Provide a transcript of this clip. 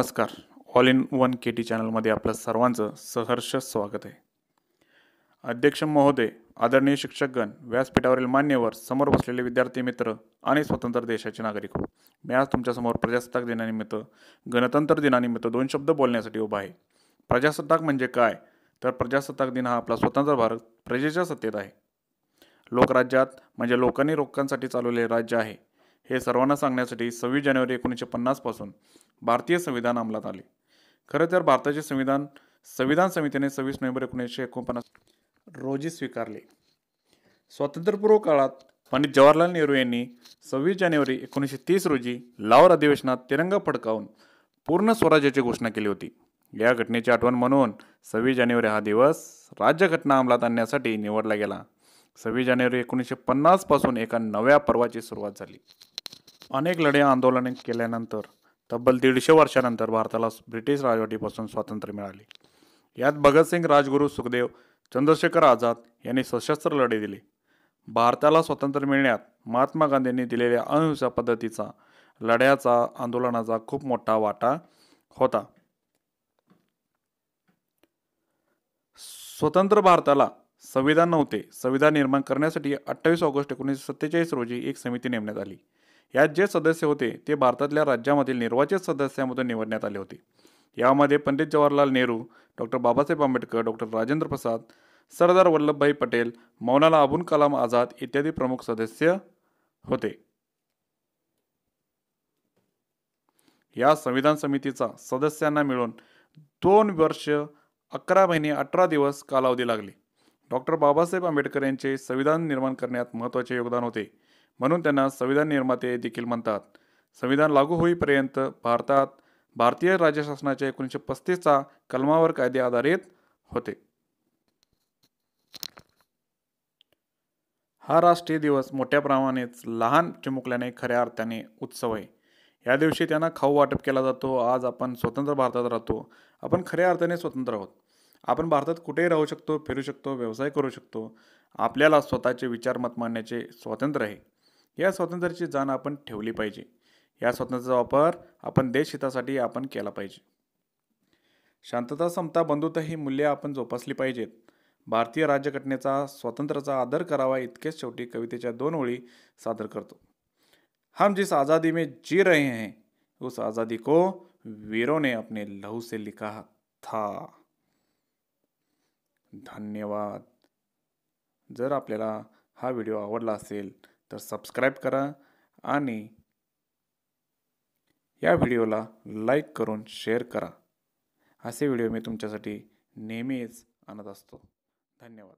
नमस्कार. All in one KT चॅनलमध्ये आपलं सर्वांचं सहर्ष स्वागत आहे. अध्यक्ष महोदय, आदरणीय शिक्षकगण, व्यासपीठावरील मान्यवर, समोर बसलेले विद्यार्थी मित्र आणि स्वतंत्र देशाचे नागरिक, मी आज तुमच्यासमोर प्रजासत्ताक दिनानिमित्त, गणतंत्र दिनानिमित्त 2 शब्द बोलण्यासाठी उभा आहे. प्रजासत्ताक म्हणजे काय? तर प्रजासत्ताक दिन हा आपला स्वतंत्र भारत प्रजेच्या सत्तेत आहे. लोकराज्यात म्हणजे लोकांसाठी चालवलेले राज्य आहे. हे सर्वांना सांगण्यासाठी 26 जानेवारी 1950 पासून भारतीय संविधान अंमलात आले. खरं तर भारताचे संविधान समितीने 26 नोव्हेंबर 1949 रोजी स्वीकारले. स्वातंत्र्यपूर्व काळात पंडित जवाहरलाल नेहरू यांनी 26 जानेवारी 1930 रोजी लाहोर अधिवेशनात तिरंगा फडकावून पूर्ण स्वराज्याची घोषणा केली होती. या घटनेची आठवण म्हणून 26 जानेवारी हा दिवस राज्यघटना अंमलात आणण्यासाठी निवडला गेला. 26 जानेवारी 1950 पासून एका नव्या पर्वाची सुरुवात झाली. अनेक लढे आंदोलने केल्यानंतर तब्बल 150 वर्षानंतर भारताला ब्रिटिश राजवटीपासून स्वातंत्र्य मिळाले. यात भगतसिंग, राजगुरू, सुखदेव, चंद्रशेखर आझाद यांनी सशस्त्र लढे दिले. भारताला स्वातंत्र्य मिळण्यात महात्मा गांधींनी दिलेल्या अहिंसा पद्धतीचा लढ्याचा आंदोलनाचा खूप मोठा वाटा होता. स्वतंत्र भारताला संविधान नव्हते. संविधान निर्माण करण्यासाठी 28 ऑगस्ट 1947 रोजी एक समिती नेमण्यात आली. यात जे सदस्य होते ते भारतातल्या राज्यामधील निर्वाचित सदस्यांमधून निवडण्यात आले होते. यामध्ये पंडित जवाहरलाल नेहरू, डॉक्टर बाबासाहेब आंबेडकर, डॉक्टर राजेंद्र प्रसाद, सरदार वल्लभभाई पटेल, मौलाना अबुल कलाम आझाद इत्यादी प्रमुख सदस्य होते. या संविधान समितीचा सदस्यांना मिळून 2 वर्ष 11 महिने 18 दिवस कालावधी लागले. डॉक्टर बाबासाहेब आंबेडकर यांचे संविधान निर्माण करण्यात महत्त्वाचे योगदान होते, म्हणून त्यांना संविधान निर्माते देखील म्हणतात. संविधान लागू होईपर्यंत भारतीय राज्यशासनाच्या 1935चा कलमावर कायदे आधारित होते. हा राष्ट्रीय दिवस मोठ्या प्रमाणात लहान चिमुकल्याने खऱ्या अर्थाने उत्सव आहे. या दिवशी त्यांना खाऊ वाटप केला जातो. आज आपण स्वतंत्र भारतात राहतो. आपण खऱ्या अर्थाने स्वतंत्र आहोत. आपण भारतात कुठेही राहू शकतो, फिरू शकतो, व्यवसाय करू शकतो. आपल्याला स्वतःचे विचार मत मांडण्याचे स्वातंत्र्य आहे. या स्वातंत्र्याची जाण आपण ठेवली पाहिजे. या स्वातंत्र्याचा वापर आपण देशहितासाठी आपण केला पाहिजे. शांतता, समता, बंधुता ही मूल्ये आपण जोपासली पाहिजेत. भारतीय राज्यघटनेचा स्वातंत्र्याचा आदर करावा. इतकेच शेवटी कवितेच्या 2 ओळी सादर करतो. हम जिस आज़ादी में जी रहे हैं उस आज़ादी को वीरों ने अपने लहू से लिखा था. धन्यवाद. जर आपल्याला हा व्हिडिओ आवडला असेल तर सबस्क्राईब करा आणि या व्हिडिओला लाईक करून शेअर करा. असे व्हिडिओ मी तुमच्यासाठी नेहमीच आणत असतो. धन्यवाद.